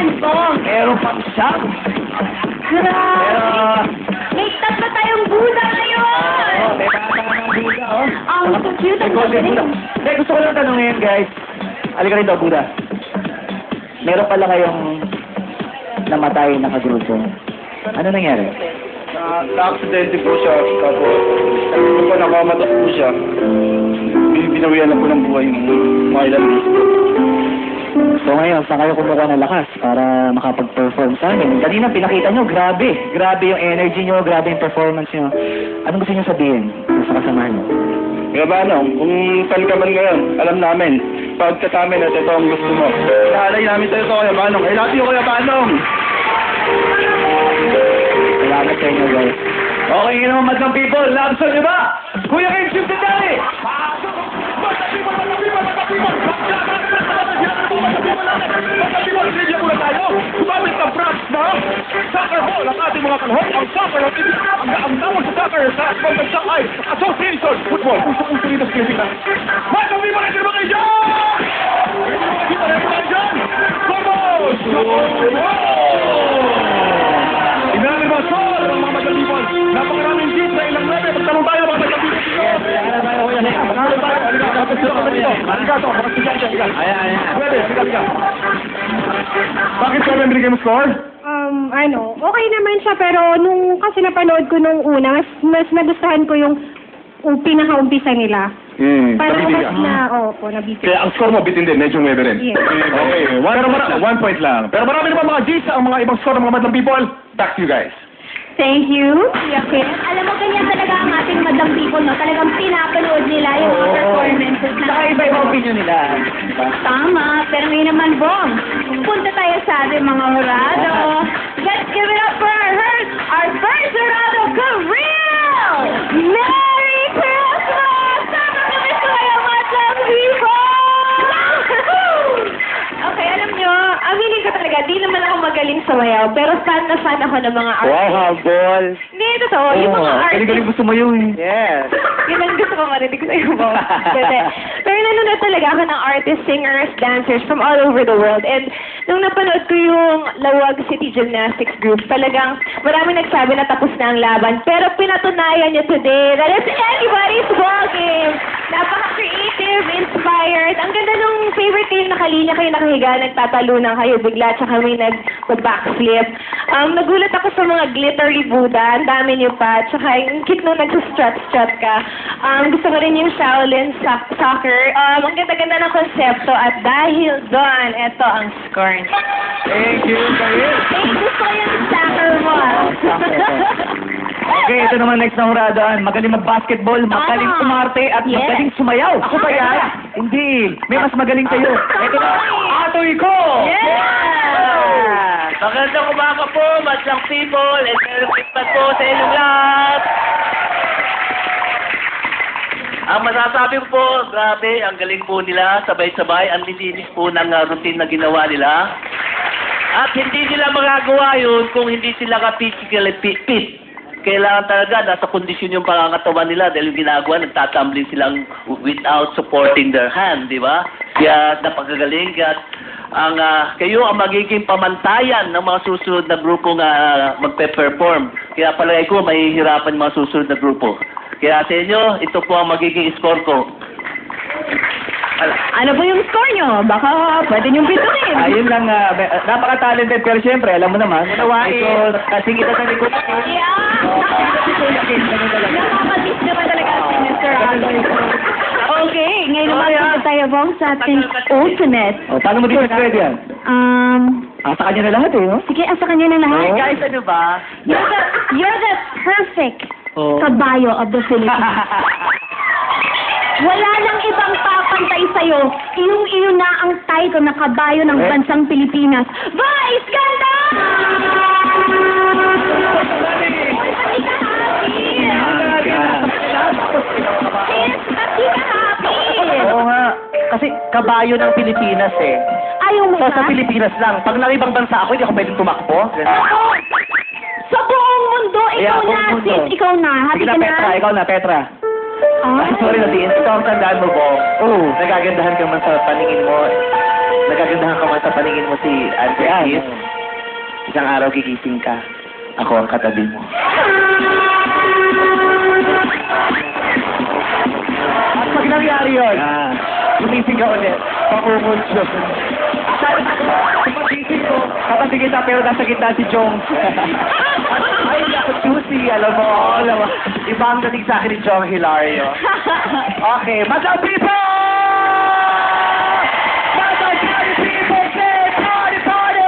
yan, Bong. Meron pang siyam. Grabe. May tatlo tayong Buddha ngayon. May bata ng Buddha, oh. Ang cute May ang golden Buddha. galing. Hindi, gusto ko lang tanongin, guys. Halika rito, Buddha. Meron pala kayong namatay na kagrupo. Ano nangyari? Na-aksidente po siya. Tapos, nung po nakamatos po siya, binawian na po ng buhay yung mga ilang days po. So ngayon, saan kayo kumuha ng lakas para makapag-perform sa amin? Kanina pinakita nyo, grabe. Grabe yung energy nyo, grabe yung performance nyo. Anong gusto nyo sabihin sa kasamahan nyo? Kaya ba, kung saan ka man ngayon, alam namin, pagkat namin at ito ang gusto mo. Inaalay namin sa'yo ito, Kuya Banong. I love you, Kuya Banong! Salamat sa inyo, guys. Okay, yun naman, Madlang People. Love song nyo ba? Kuya Kim Chip Sandali! Sumamit ng France na soccer ball ang ating mga kalahok. Ang soccer ang tawag sa soccer sa pagbansa ay Association Football. Gusto dito sa Pilipinas. Madlang People, natin naman kayo dyan! Kita natin naman dyan! Vamos! Inamin mga sol, mga Madlang People. Napakaraming jeep sa ilang level. Magtanong tayo mga Madlang People. Bakit ka ba binigay mo score? Okay naman siya, pero nung kasi napanood ko nung una, mas nagustuhan ko yung pinaka-umpisa nila. Parang mas nabibig. Kaya ang score mo, bitin din, medyo 9 rin. Yes. Okay, one point lang. Pero marami naman mga G's ang mga ibang score ng mga Madlang People. Back to you guys. Thank you, Kuya Kim. Alam mo, ganyan talaga ang ating Madlang People, no? Talagang pinapanood nila yung mga performances na... Saka iba-ibang opinion nila. Tama, pero ngayon naman, Bong, punta tayo sa ating mga hurado. Let's give it up for our first hurado, Kareel! Merry Christmas! Sama kami sa kayo, Madlang People! Okay, alam nyo, aminin ko talaga, di naman ako magaling sumayaw, pero fan na fan ako ng mga artists. Wow, habol. Hindi, totoo, yung mga artists. Galing-galing gusto mo yun. Yes. Yun ang gusto ko marinig sa iyo, Bong. Pero nanonood talaga ako ng artists, singers, dancers from all over the world. And nung napanood ko yung Lawag City Gymnastics Group, talagang marami nagsabi na tapos na ang laban. Pero pinatunayan niyo today that it's anybody's ball game. Napaka-creative, inspired. Ang ganda nung favorite ko yung nakalinya kayo nakahiga, nagtatalunan kayo bigla, tsaka may nag-backflip. Nagulat ako sa mga glittery Buddha, ang dami niyo pa, tsaka yung cute nung nagsustrut-strut ka. Gusto ko rin yung Shaolin soccer. Ang ganda-ganda ng konsepto at dahil doon, eto ang score. Thank you, Kareel. Gusto ko yung soccer mo. Okay, ito naman next na huradaan. Magaling mag-basketball, magaling umarte, at Yes. magaling sumayaw. Ako ba yan? Hindi. May mas magaling kayo. Ito na, Atoy ko! Yeah! Magandang umaga po, Madlang People, and Merry Christmas po sa inyong lahat. Ang masasabi ko po, grabe, ang galing po nila, sabay-sabay, ang lilinis po ng routine na ginawa nila. At hindi nila magagawa yun kung hindi sila ka-physically fit. Kailangan talaga, nasa kondisyon yung pangangatawan nila dahil yung ginagawa, nagtatumbling silang without supporting their hand, di ba? Kaya napakagaling at kayo ang magiging pamantayan ng mga susunod na grupong magpe-perform. Kaya palagay ko, mahihirapan mga susunod na grupo. Kaya sa inyo, ito po ang magiging score ko. Ano po yung score nyo? Baka pwede niyong pituin. Ayun lang, napaka-talented, pero siyempre, alam mo naman, ito, kasing kita sa likod. Yeah! Nakakatis naman talaga si Mr. Aldo. Okay, ngayon naman punta tayo, Bong, sa ating ultimate. O, paano mo din pwede yan? Sa kanya na lahat eh, no? Sige, asa kanya na lahat. Oo. Guys, ano ba? You're the perfect Oo. kabayo of the Philippines. Wala nang ibang papantay sa'yo. Iyong-iyo na ang title na kabayo ng bansang Pilipinas. Vice Ganda! Oo nga. Kasi kabayo ng Pilipinas eh. Ayaw mo So, ba? sa Pilipinas lang. Pag nang ibang bansa ako, hindi ako pwedeng tumakbo. Sa buong mundo, ikaw buong na, mundo. sis. Ikaw na. Happy Sige ka na, na? Petra. Ikaw na, Petra. Ah. Sorry, natiin. Ito ang tandaan mo, Bo. Oo. Nagagandahan ka man sa paningin mo. nagagandahan ka man sa paningin mo si Ate Alice. Isang araw gigising ka. Ako ang katabi mo. At pag nangyari yun, gumising ka ulit. Pakumusyo. Pagising ko, katabi kita pero nasa gitna si Jong. Ay, ako juicy, alam mo. Iba ang dating sa akin ni Jong Hilario. Okay, Madam People! Madam People, say party, party!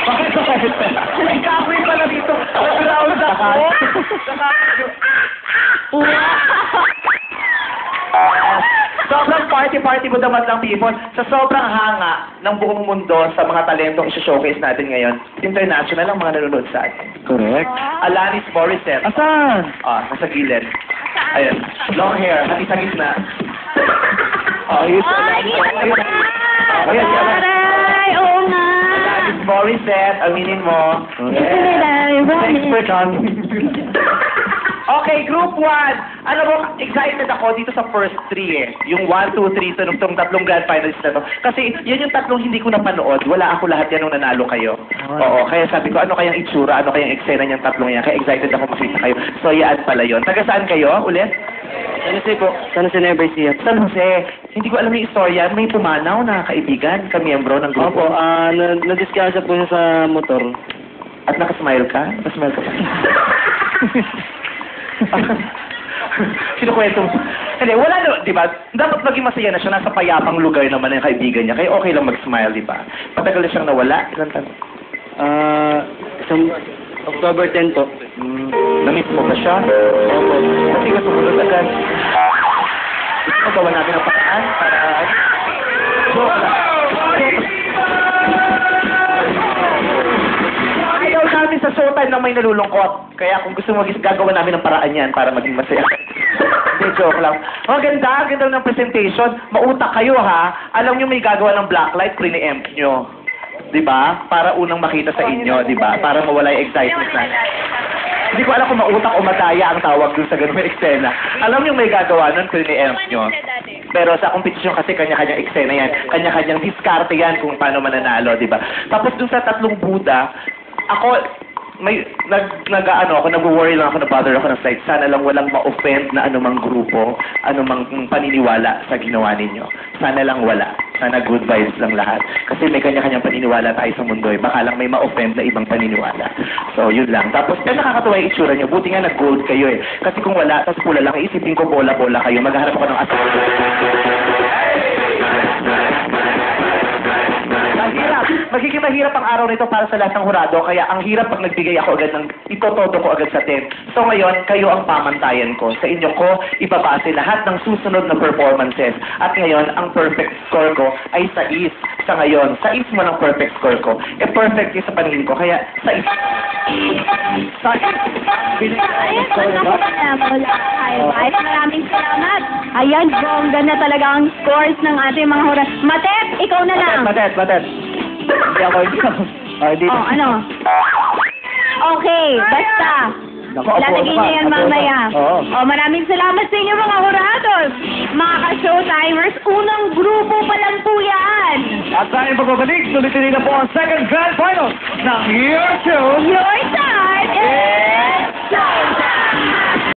Bakit? Nagkakoy pala dito. Nag-round ako. Sobrang party-party mo naman lang, people. Sa sobrang hanga ng buong mundo sa mga talentong isi-showcase natin ngayon, international ang mga nanonood sa atin. Correct. Alanis Morissette. Asan? Nasa gilid. Ayun. Long hair. Hati sa gitna. Ayos. Ayan, Aray, oo nga. Alanis Morissette, aminin mo. Thanks for coming. Okay, group 1. Alam mo, excited ako dito sa first 3 eh. Yung 1, 2, 3, itong tatlong grand finalists na to. Kasi yan yung tatlong hindi ko napanood. Wala ako lahat yan nung nanalo kayo. Oo, kaya sabi ko, ano kayang itsura, ano kayang eksena niyang tatlong yan. Kaya excited ako makita kayo. So, yan pala yun. Taga saan kayo ulit? San Jose po. San Jose Never See. San Jose. Hindi ko alam yung istorya. May pumanaw na kaibigan, kamiyembro ng grupo. Opo, na-discuss po siya sa motor. At nakasmile ka? Nakasmile ka pa. Kinukwento mo. Hindi, wala na, di ba? Dapat maging masaya na siya. Nasa payapang lugar naman ang kaibigan niya. Kaya okay lang mag-smile, di ba? Patagal na siyang nawala. Ilan tanong? Isang October 10 po. Na-meet mo ba siya? Opo. Kasi nga sumunod agad. Gusto mo gawa natin ang paraan para... Joke lang. Ayaw namin sa showtime na may nalulungkot. Kaya kung gusto mo, gagawa namin ang paraan yan para maging masaya. Hindi, joke lang. Ang ganda ng presentation. Mautak kayo, ha? Alam nyo may gagawa ng blacklight, pre-empt nyo. Diba? Para unang makita sa inyo, diba? Para mawala yung excitement na. Hindi ko alam kung mautak o madaya ang tawag dun sa ganung eksena. Alam nyo may gagawa nun, pre-empt nyo. Pero sa kompetisyon kasi kanya-kanyang eksena yan. Kanya-kanyang diskarte yan kung paano mananalo, diba? Tapos dun sa tatlong Buddha, ako, nag-worry lang ako, na-bother ako ng site. Sana lang walang ma-offend na anumang grupo, anumang paniniwala sa ginawa ninyo. Sana lang wala. Sana good vibes lang lahat. Kasi may kanya-kanyang paniniwala tayo sa mundo eh. Baka lang may ma-offend na ibang paniniwala. So, yun lang. Tapos, nakakatuwa yung itsura nyo. Buti nga nag-gold kayo eh. Kasi kung wala, tapos pula lang, isipin ko bola-bola kayo. Maghahanap ako ng Magiging mahirap ang araw nito para sa lahat ng hurado, kaya ang hirap pag nagbigay ako agad ng itotodo ko agad sa 10. So ngayon, kayo ang pamantayan ko. Sa inyo ko, ibabase lahat ng susunod na performances. At ngayon, ang perfect score ko ay 6. Sa ngayon, 6 mo ng perfect score ko. Perfect yun sa paningin ko, kaya 6. Maraming salamat. Ayan, bongga na talaga ang scores ng ating mga huras. Matet, ikaw na lang. Matet. Hindi ako dito. Ano? Okay, basta. Lalagay niya yan mamaya. Maraming salamat sa inyo mga hurados. Mga ka-showtimers, unang grupo pa lang po yan. At tayong pagbabalik, sulitin na po ang second grand final ng Year 2. Your